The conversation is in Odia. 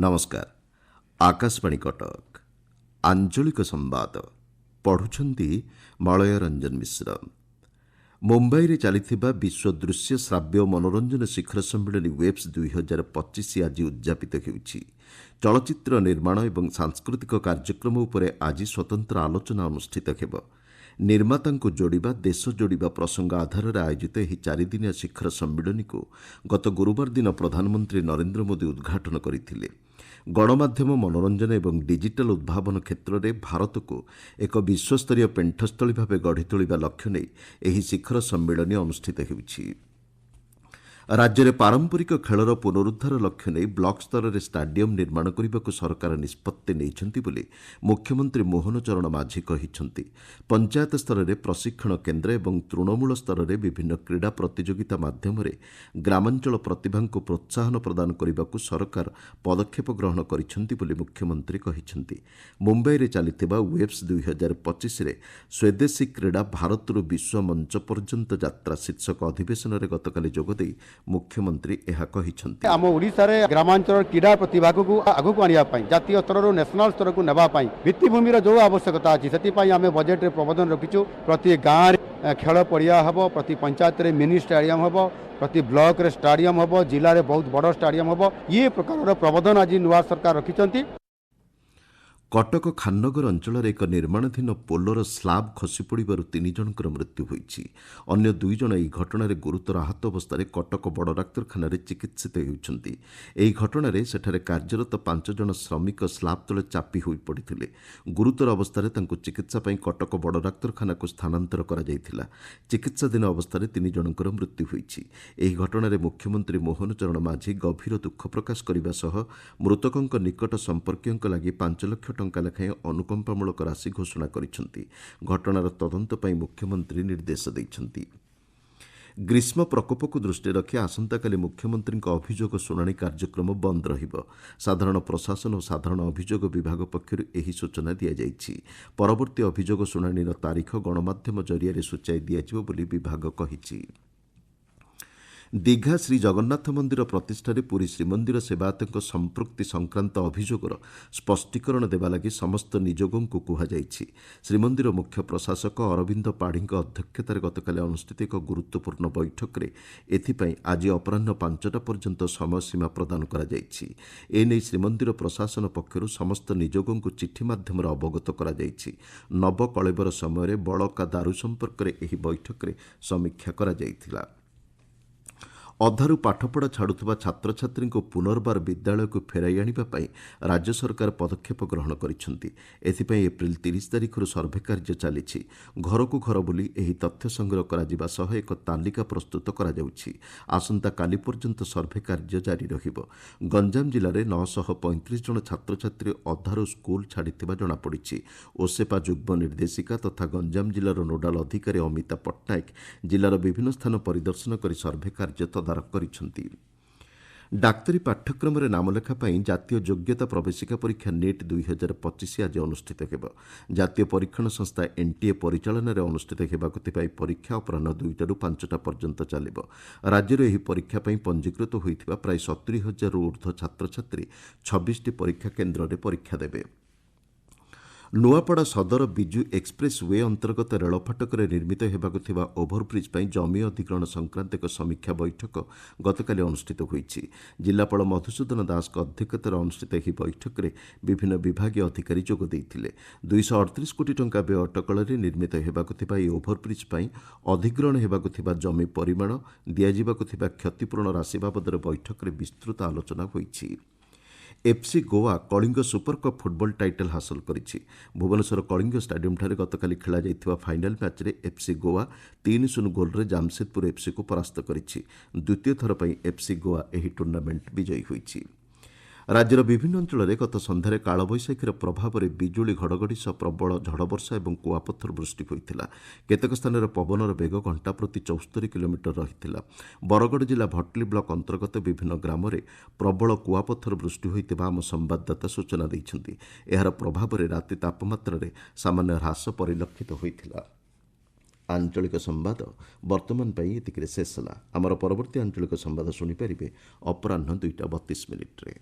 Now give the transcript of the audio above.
नमस्कार। आकाशवाणी कटक आंचलिक संवाद पढ़ुछंती मलय रंजन मिश्र। मुंबई रे चलिथिबा विश्व दृश्य श्राव्य मनोरंजन शिखर सम्मेलन वेब्स 2025 आज उद्यापित हेउछि। चलचित्र निर्माण एवं सांस्कृतिक कार्यक्रम उपरे आज स्वतंत्र आलोचना अनुष्ठित हेब। निर्मातांको जोड़िबा देश जोड़िबा प्रसंग आधार आयोजित ଏହି ଚାରିଦିନିଆ ଶିଖର ସମ୍ମିଳନୀକୁ ଗତ ଗୁରୁବାର ଦିନ ପ୍ରଧାନମନ୍ତ୍ରୀ ନରେନ୍ଦ୍ର ମୋଦି ଉଦ୍ଘାଟନ କରିଥିଲେ। ଗଣମାଧ୍ୟମ ମନୋରଞ୍ଜନ ଏବଂ ଡିଜିଟାଲ ଉଦ୍ଭାବନ କ୍ଷେତ୍ରରେ ଭାରତକୁ ଏକ ବିଶ୍ୱସ୍ତରୀୟ ପେଣ୍ଠସ୍ଥଳୀ ଭାବେ ଗଢ଼ି ତୋଳିବା ଲକ୍ଷ୍ୟ ନେଇ ଏହି ଶିଖର ସମ୍ମିଳନୀ ଅନୁଷ୍ଠିତ ହେଉଛି। ରାଜ୍ୟରେ ପାରମ୍ପରିକ ଖେଳର ପୁନରୁଦ୍ଧାର ଲକ୍ଷ୍ୟ ନେଇ ବ୍ଲକ ସ୍ତରରେ ଷ୍ଟାଡିୟମ ନିର୍ମାଣ କରିବାକୁ ସରକାର ନିଷ୍ପତ୍ତି ନେଇଛନ୍ତି ବୋଲି ମୁଖ୍ୟମନ୍ତ୍ରୀ ମୋହନ ଚରଣ ମାଝୀ କହିଛନ୍ତି। ପଞ୍ଚାୟତ ସ୍ତରରେ ପ୍ରଶିକ୍ଷଣ କେନ୍ଦ୍ର ଏବଂ ତୃଣମୂଳ ସ୍ତରରେ ବିଭିନ୍ନ କ୍ରୀଡ଼ା ପ୍ରତିଯୋଗିତା ମାଧ୍ୟମରେ ଗ୍ରାମାଞ୍ଚଳ ପ୍ରତିଭାଙ୍କୁ ପ୍ରୋତ୍ସାହନ ପ୍ରଦାନ କରିବାକୁ ସରକାର ପଦକ୍ଷେପ ଗ୍ରହଣ କରିଛନ୍ତି ବୋଲି ମୁଖ୍ୟମନ୍ତ୍ରୀ କହିଛନ୍ତି। ମୁମ୍ବାଇରେ ଚାଲିଥିବା ୱେବ୍ସ 2025ରେ ସ୍ୱଦେଶୀ କ୍ରୀଡ଼ା ଭାରତରୁ ବିଶ୍ୱ ମଞ୍ଚ ପର୍ଯ୍ୟନ୍ତ ଯାତ୍ରା ଶୀର୍ଷକ ଅଧିବେଶନରେ ଗତକାଲି ଯୋଗଦେଇ मुख्यमंत्री ଏହା କହିଛନ୍ତି। ଆମ ଓଡ଼ିଶାରେ ଗ୍ରାମାଞ୍ଚଳ କ୍ରୀଡ଼ା ପ୍ରତିଭାକୁ ଆଗକୁ ଆଣିବା ପାଇଁ ଜାତୀୟ ସ୍ତରରୁ ନ୍ୟାସନାଲ ସ୍ତରକୁ ନେବା ପାଇଁ ଭିତ୍ତିଭୂମିର ଯେଉଁ ଆବଶ୍ୟକତା ଅଛି ସେଥିପାଇଁ ଆମେ ବଜେଟରେ ପ୍ରବନ୍ଧନ ରଖିଛୁ। ପ୍ରତି ଗାଁରେ ଖେଳ ପଡ଼ିଆ ହେବ, ପ୍ରତି ପଞ୍ଚାୟତରେ ମିନି ଷ୍ଟାଡିୟମ ହେବ, ପ୍ରତି ବ୍ଲକରେ ଷ୍ଟାଡିୟମ ହେବ, ଜିଲ୍ଲାରେ ବହୁତ ବଡ଼ ଷ୍ଟାଡିୟମ ହେବ। ଏ ପ୍ରକାରର ପ୍ରବନ୍ଧନ ଆଜି ନୂଆ ସରକାର ରଖିଛନ୍ତି। କଟକ ଖାନନଗର ଅଞ୍ଚଳରେ ଏକ ନିର୍ମାଣାଧୀନ ପୋଲର ସ୍ଲାବ୍ ଖସିପଡ଼ିବାରୁ 3 ଜଣଙ୍କର ମୃତ୍ୟୁ ହୋଇଛି। ଅନ୍ୟ 2 ଜଣ ଏହି ଘଟଣାରେ ଗୁରୁତର ଆହତ ଅବସ୍ଥାରେ କଟକ ବଡ଼ ଡାକ୍ତରଖାନାରେ ଚିକିତ୍ସିତ ହେଉଛନ୍ତି। ଏହି ଘଟଣାରେ ସେଠାରେ କାର୍ଯ୍ୟରତ 5 ଜଣ ଶ୍ରମିକ ସ୍ଲାବ୍ ତଳେ ଚାପି ହୋଇପଡ଼ିଥିଲେ। ଗୁରୁତର ଅବସ୍ଥାରେ ତାଙ୍କୁ ଚିକିତ୍ସା ପାଇଁ କଟକ ବଡ଼ ଡାକ୍ତରଖାନାକୁ ସ୍ଥାନାନ୍ତର କରାଯାଇଥିଲା। ଚିକିତ୍ସାଧୀନ ଅବସ୍ଥାରେ 3 ଜଣଙ୍କର ମୃତ୍ୟୁ ହୋଇଛି। ଏହି ଘଟଣାରେ ମୁଖ୍ୟମନ୍ତ୍ରୀ ମୋହନ ଚରଣ ମାଝୀ ଗଭୀର ଦୁଃଖ ପ୍ରକାଶ କରିବା ସହ ମୃତକଙ୍କ ନିକଟ ସମ୍ପର୍କୀୟଙ୍କ ଲାଗି 5 ଲକ୍ଷ ଟଙ୍କା ଲେଖାଏଁ ଅନୁକମ୍ପାମୂଳକ ରାଶି ଘୋଷଣା କରିଛନ୍ତି। ଘଟଣାର ତଦନ୍ତ ପାଇଁ ମୁଖ୍ୟମନ୍ତ୍ରୀ ନିର୍ଦ୍ଦେଶ ଦେଇଛନ୍ତି। ଗ୍ରୀଷ୍ମ ପ୍ରକୋପକୁ ଦୃଷ୍ଟିରେ ରଖି ଆସନ୍ତାକାଲି ମୁଖ୍ୟମନ୍ତ୍ରୀଙ୍କ ଅଭିଯୋଗ ଶୁଣାଣି କାର୍ଯ୍ୟକ୍ରମ ବନ୍ଦ ରହିବ। ସାଧାରଣ ପ୍ରଶାସନ ଓ ସାଧାରଣ ଅଭିଯୋଗ ବିଭାଗ ପକ୍ଷରୁ ଏହି ସୂଚନା ଦିଆଯାଇଛି। ପରବର୍ତ୍ତୀ ଅଭିଯୋଗ ଶୁଣାଣିର ତାରିଖ ଗଣମାଧ୍ୟମ ଜରିଆରେ ସୂଚାଇ ଦିଆଯିବ ବୋଲି ବିଭାଗ କହିଛି। ଦୀଘା ଶ୍ରୀ ଜଗନ୍ନାଥ ମନ୍ଦିର ପ୍ରତିଷ୍ଠାରେ ପୁରୀ ଶ୍ରୀମନ୍ଦିର ସେବାୟତଙ୍କ ସମ୍ପୃକ୍ତି ସଂକ୍ରାନ୍ତ ଅଭିଯୋଗର ସ୍ପଷ୍ଟୀକରଣ ଦେବା ଲାଗି ସମସ୍ତ ନିଯୋଗଙ୍କୁ କୁହାଯାଇଛି। ଶ୍ରୀମନ୍ଦିର ମୁଖ୍ୟ ପ୍ରଶାସକ ଅରବିନ୍ଦ ପାଢ଼ୀଙ୍କ ଅଧ୍ୟକ୍ଷତାରେ ଗତକାଲି ଅନୁଷ୍ଠିତ ଏକ ଗୁରୁତ୍ୱପୂର୍ଣ୍ଣ ବୈଠକରେ ଏଥିପାଇଁ ଆଜି ଅପରାହ୍ନ 5ଟା ପର୍ଯ୍ୟନ୍ତ ସମୟସୀମା ପ୍ରଦାନ କରାଯାଇଛି। ଏନେଇ ଶ୍ରୀମନ୍ଦିର ପ୍ରଶାସନ ପକ୍ଷରୁ ସମସ୍ତ ନିଯୋଗଙ୍କୁ ଚିଠି ମାଧ୍ୟମରେ ଅବଗତ କରାଯାଇଛି। ନବକଳେବର ସମୟରେ ବଳକା ଦାରୁ ସମ୍ପର୍କରେ ଏହି ବୈଠକରେ ସମୀକ୍ଷା କରାଯାଇଥିଲା। ଅଧାରୁ ପାଠପଢ଼ା ଛାଡ଼ୁଥିବା ଛାତ୍ରଛାତ୍ରୀଙ୍କୁ ପୁନର୍ବାର ବିଦ୍ୟାଳୟକୁ ଫେରାଇ ଆଣିବା ପାଇଁ ରାଜ୍ୟ ସରକାର ପଦକ୍ଷେପ ଗ୍ରହଣ କରିଛନ୍ତି। ଏଥିପାଇଁ ଏପ୍ରିଲ 30 ତାରିଖରୁ ସର୍ଭେ କାର୍ଯ୍ୟ ଚାଲିଛି। ଘରକୁ ଘର ବୁଲି ଏହି ତଥ୍ୟ ସଂଗ୍ରହ କରାଯିବା ସହ ଏକ ତାଲିକା ପ୍ରସ୍ତୁତ କରାଯାଉଛି। ଆସନ୍ତାକାଲି ପର୍ଯ୍ୟନ୍ତ ସର୍ଭେ କାର୍ଯ୍ୟ ଜାରି ରହିବ। ଗଞ୍ଜାମ ଜିଲ୍ଲାରେ 935 ଜଣ ଛାତ୍ରଛାତ୍ରୀ ଅଧାରୁ ସ୍କୁଲ ଛାଡ଼ିଥିବା ଜଣାପଡ଼ିଛି। ଓସେପା ଯୁଗ୍ମ ନିର୍ଦ୍ଦେଶିକା ତଥା ଗଞ୍ଜାମ ଜିଲ୍ଲାର ନୋଡାଲ ଅଧିକାରୀ ଅମିତା ପଟ୍ଟନାୟକ ଜିଲ୍ଲାର ବିଭିନ୍ନ ସ୍ଥାନ ପରିଦର୍ଶନ କରି ସର୍ଭେ କାର୍ଯ୍ୟ ତଦାରଖ କରିଛନ୍ତି। ଡାକ୍ତରୀ ପାଠ୍ୟକ୍ରମରେ ନାମଲେଖା ପାଇଁ ଜାତୀୟ ଯୋଗ୍ୟତା ପ୍ରବେଶିକା ପରୀକ୍ଷା ନେଟ୍ 2025 ଆଜି ଅନୁଷ୍ଠିତ ହେବ। ଜାତୀୟ ପରୀକ୍ଷଣ ସଂସ୍ଥା ଏନ୍ଟିଏ ପରିଚାଳନାରେ ଅନୁଷ୍ଠିତ ହେବାକୁ ଥିବା ଏହି ପରୀକ୍ଷା ଅପରାହ୍ନ 2ଟାରୁ 5ଟା ପର୍ଯ୍ୟନ୍ତ ଚାଲିବ। ରାଜ୍ୟରେ ଏହି ପରୀକ୍ଷା ପାଇଁ ପଞ୍ଜୀକୃତ ହୋଇଥିବା ପ୍ରାୟ 70,000ରୁ ଉର୍ଦ୍ଧ୍ୱ ଛାତ୍ରଛାତ୍ରୀ 26ଟି ପରୀକ୍ଷା କେନ୍ଦ୍ରରେ ପରୀକ୍ଷା ଦେବେ। ନୂଆପଡ଼ା ସଦର ବିଜୁ ଏକ୍ସପ୍ରେସ୍ ୱେ ଅନ୍ତର୍ଗତ ରେଳ ଫାଟକରେ ନିର୍ମିତ ହେବାକୁ ଥିବା ଓଭରବ୍ରିଜ୍ ପାଇଁ ଜମି ଅଧିଗ୍ରହଣ ସଂକ୍ରାନ୍ତ ଏକ ସମୀକ୍ଷା ବୈଠକ ଗତକାଲି ଅନୁଷ୍ଠିତ ହୋଇଛି। ଜିଲ୍ଲାପାଳ ମଧୁସୂଦନ ଦାସଙ୍କ ଅଧ୍ୟକ୍ଷତାରେ ଅନୁଷ୍ଠିତ ଏହି ବୈଠକରେ ବିଭିନ୍ନ ବିଭାଗୀୟ ଅଧିକାରୀ ଯୋଗ ଦେଇଥିଲେ। 238 କୋଟି ଟଙ୍କା ବ୍ୟୟ ଅଟକଳରେ ନିର୍ମିତ ହେବାକୁ ଥିବା ଏହି ଓଭରବ୍ରିଜ୍ ପାଇଁ ଅଧିଗ୍ରହଣ ହେବାକୁ ଥିବା ଜମି ପରିମାଣ, ଦିଆଯିବାକୁ ଥିବା କ୍ଷତିପୂରଣ ରାଶି ବାବଦରେ ବୈଠକରେ ବିସ୍ତୃତ ଆଲୋଚନା ହୋଇଛି। FC Goa Kalinga Super Cup football title ହାସଲ କରିଛି। ଭୁବନେଶ୍ୱର କଳିଙ୍ଗ ଷ୍ଟାଡିୟମଠାରେ ଗତକାଲି ଖେଳାଯାଇଥିବା ଫାଇନାଲ ମ୍ୟାଚ୍ରେ ଏଫ୍ସି ଗୋଆ 3-0 ଗୋଲରେ ଜାମସେଦପୁର ଏଫ୍ସିକୁ ପରାସ୍ତ କରିଛି। ଦ୍ୱିତୀୟ ଥର ପାଇଁ ଏଫ୍ସି ଗୋଆ ଏହି ଟୁର୍ଣ୍ଣାମେଣ୍ଟ ବିଜୟୀ ହୋଇଛି। ରାଜ୍ୟର ବିଭିନ୍ନ ଅଞ୍ଚଳରେ ଗତ ସନ୍ଧ୍ୟାରେ କାଳବୈଶାଖୀର ପ୍ରଭାବରେ ବିଜୁଳି ଘଡ଼ଘଡ଼ି ସହ ପ୍ରବଳ ଝଡ଼ବର୍ଷା ଏବଂ କୁଆପଥର ବୃଷ୍ଟି ହୋଇଥିଲା। କେତେକ ସ୍ଥାନରେ ପବନର ବେଗ ଘଣ୍ଟା ପ୍ରତି 74 କିଲୋମିଟର ରହିଥିଲା। ବରଗଡ଼ ଜିଲ୍ଲା ଭଟଲି ବ୍ଲକ ଅନ୍ତର୍ଗତ ବିଭିନ୍ନ ଗ୍ରାମରେ ପ୍ରବଳ କୁଆପଥର ବୃଷ୍ଟି ହୋଇଥିବା ଆମ ସମ୍ବାଦଦାତା ସୂଚନା ଦେଇଛନ୍ତି। ଏହାର ପ୍ରଭାବରେ ରାତି ତାପମାତ୍ରାରେ ସାମାନ୍ୟ ହ୍ରାସ ପରିଲକ୍ଷିତ ହୋଇଥିଲା। आंचलिक संवाद वर्तमान एतिकिरे शेष होला। आमर परवर्ती आंचलिक संवाद शुणिपारे अपराह्न 2:32 रे।